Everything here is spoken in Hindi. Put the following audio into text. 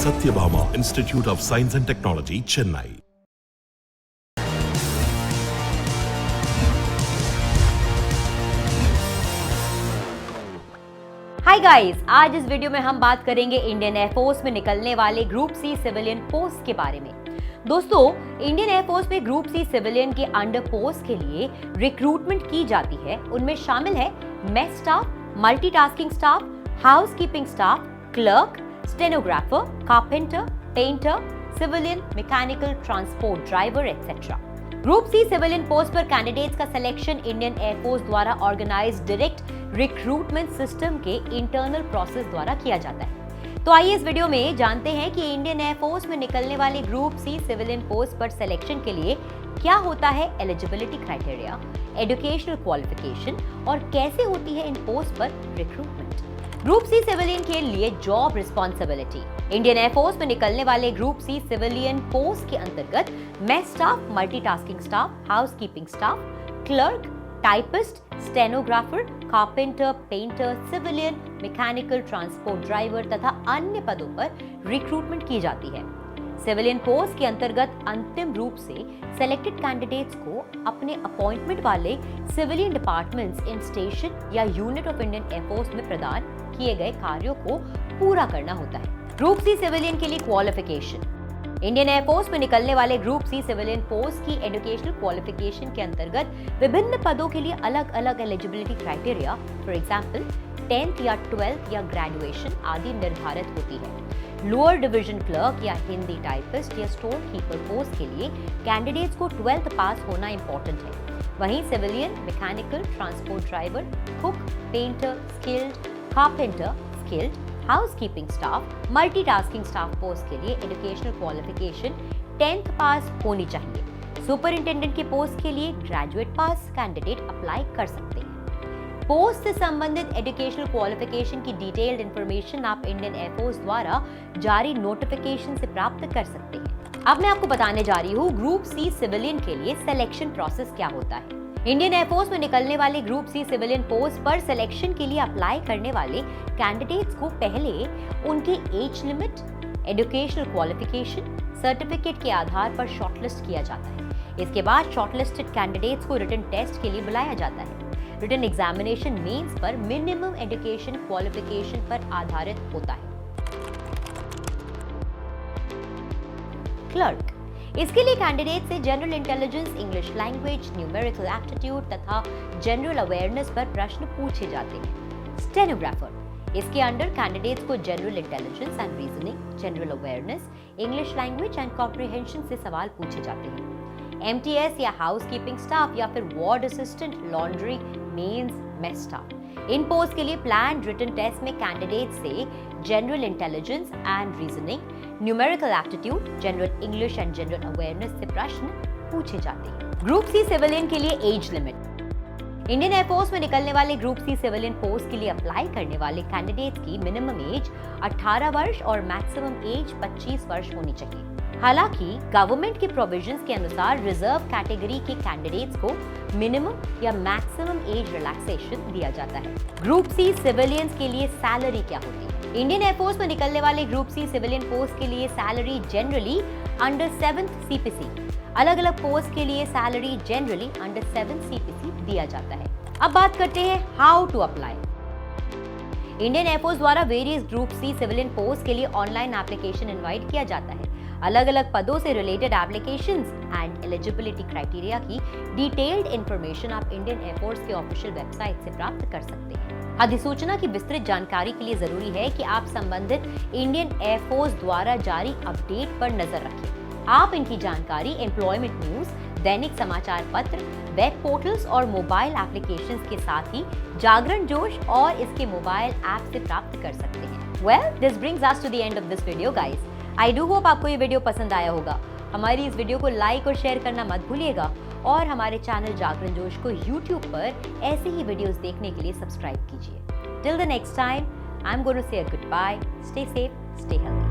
Satyabhama Institute of Science and Technology, Chennai. Hi guys, आज इस वीडियो में हम बात करेंगे इंडियन एयरफोर्स में निकलने वाले ग्रुप सी सिविलियन पोस्ट के बारे में। दोस्तों, इंडियन एयरफोर्स में ग्रुप सी सिविलियन के अंडर पोस्ट के लिए रिक्रूटमेंट की जाती है। उनमें शामिल है mess staff, multitasking staff, housekeeping staff, clerk, stenographer, carpenter, painter, civilian, mechanical, transport driver etcetera. Group C civilian post पर कैंडिडेट्स का सिलेक्शन इंडियन एयरफोर्स द्वारा ऑर्गेनाइज्ड डायरेक्ट रिक्रूटमेंट सिस्टम के इंटरनल प्रोसेस द्वारा किया जाता है। तो आइए इस वीडियो में जानते हैं कि इंडियन एयरफोर्स में निकलने वाले ग्रुप सी सिविलियन पोस्ट पर सिलेक्शन के लिए क्या होता है एलिजिबिलिटी क्राइटेरिया, एजुकेशनल क्वालिफिकेशन और कैसे होती है इन पोस्ट पर रिक्रूटमेंट। ग्रुप सी सिविलियन के लिए जॉब रिस्पॉन्सिबिलिटी। इंडियन एयरफोर्स में निकलने वाले ग्रुप सी सिविलियन पोस्ट के अंतर्गत mess staff, multitasking staff, housekeeping staff, clerk, typist, stenographer, carpenter, painter, civilian, mechanical, transport driver तथा अन्य पदों पर रिक्रूटमेंट की जाती है। सिविलियन पोस्ट के अंतर्गत अंतिम रूप से सेलेक्टेड कैंडिडेट्स को अपने अपॉइंटमेंट वाले सिविलियन डिपार्टमेंट्स इन स्टेशन या यूनिट ऑफ इंडियन एयरफोर्स में प्रदान किए गए कार्यों को पूरा करना होता है। ग्रुप सी सिविलियन के लिए क्वालिफिकेशन। इंडियन एयरफोर्स में निकलने वाले ग्रुप सी सिविलियन पोस्ट की एजुकेशनल क्वालिफिकेशन के अंतर्गत विभिन्न पदों के लिए अलग अलग eligibility criteria, for example 10th या 12th या ग्रेजुएशन आदि निर्धारित होती है। लोअर डिवीजन क्लर्क या हिंदी टाइपिस्ट या स्टोर कीपर पोस्ट के लिए कैंडिडेट्स को 12th पास होना इंपॉर्टेंट है। वहीं civilian, mechanical, transport driver, cook, painter, skilled, carpenter, skilled, housekeeping staff, multitasking staff post के लिए एजुकेशनल क्वालिफिकेशन 10th पास होनी चाहिए। सुपरिंटेंडेंट के पोस्ट के लिए ग्रेजुएट पास कैंडिडेट अप्लाई कर सकते हैं। पोस्ट से संबंधित एजुकेशनल क्वालिफिकेशन की डिटेल्ड इंफॉर्मेशन आप इंडियन एयरफोर्स द्वारा जारी नोटिफिकेशन से प्राप्त कर सकते हैं। अब मैं आपको बताने जा रही हूँ ग्रुप सी सिविलियन के लिए सिलेक्शन प्रोसेस क्या होता है। इंडियन एयरफोर्स में निकलने वाले ग्रुप सी सिविलियन पोस्ट पर सिलेक्शन के लिए अप्लाई करने वाले कैंडिडेट्स को पहले उनके age limit, educational qualification, certificate के आधार पर शॉर्टलिस्ट किया जाता है। इसके बाद शॉर्टलिस्टेड कैंडिडेट्स को रिटन टेस्ट के लिए बुलाया जाता है। रिटन एग्जामिनेशन मेंस पर मिनिमम एजुकेशन क्वालिफिकेशन पर आधारित होता है। क्लर्क, इसके लिए कैंडिडेट से general intelligence, English language, numerical aptitude तथा जनरल अवेयरनेस पर प्रश्न पूछे जाते हैं। स्टेनोग्राफर, इसके अंडर कैंडिडेट्स को general intelligence and reasoning, general awareness, English language and comprehension से सवाल पूछे जाते हैं। एमटीएस या हाउसकीपिंग स्टाफ या फिर ward assistant, laundry, mens, mess staff. इन पोस्ट के लिए प्लान्ड रिटन टेस्ट में कैंडिडेट से general intelligence and reasoning, numerical aptitude, general English and general awareness से प्रश्न पूछे जाते हैं। ग्रुप सी सिविलियन के लिए एज लिमिट। इंडियन एयरफोर्स में निकलने वाले ग्रुप सी सिविलियन पोस्ट के लिए अप्लाई करने वाले कैंडिडेट्स की मिनिमम एज 18 वर्ष और मैक्सिमम एज 25 वर्ष होनी चाहिए। हालांकि गवर्नमेंट के प्रोविजंस के अनुसार रिजर्व कैटेगरी के कैंडिडेट्स को मिनिमम या मैक्सिमम एज रिलैक्सेशन दिया जाता है। ग्रुप सी सिविलियंस के लिए सैलरी क्या होती है? इंडियन एयरफोर्स में निकलने वाले ग्रुप सी सिविलियन पोस्ट के लिए salary generally under 7th CPC, अलग अलग पोस्ट के लिए salary generally under 7th CPC दिया जाता है। अब बात करते हैं how to apply. Indian air force द्वारा various group C civilian post के लिए ऑनलाइन एप्लीकेशन इनवाइट किया जाता है। अलग अलग पदों से related applications and eligibility criteria की डिटेल्ड इंफॉर्मेशन आप इंडियन एयरफोर्स के ऑफिशियल वेबसाइट से प्राप्त कर सकते हैं। अधिसूचना की विस्तृत जानकारी के लिए जरूरी है कि आप संबंधित इंडियन एयरफोर्स द्वारा जारी अपडेट पर नजर रखें। आप इनकी जानकारी एम्प्लॉयमेंट न्यूज, दैनिक समाचार पत्र, वेब पोर्टल्स और मोबाइल एप्लीकेशंस के साथ ही जागरण जोश और इसके मोबाइल ऐप से प्राप्त कर सकते हैं। Well, this brings us to the end of this video guys. I do hope आपको ये वीडियो पसंद आया होगा। हमारी इस वीडियो को लाइक और शेयर करना मत भूलिएगा और हमारे चैनल जागरण जोश को YouTube पर ऐसे ही वीडियोस देखने के लिए सब्सक्राइब कीजिए। Till the next time, I am going to say goodbye, stay safe, stay healthy.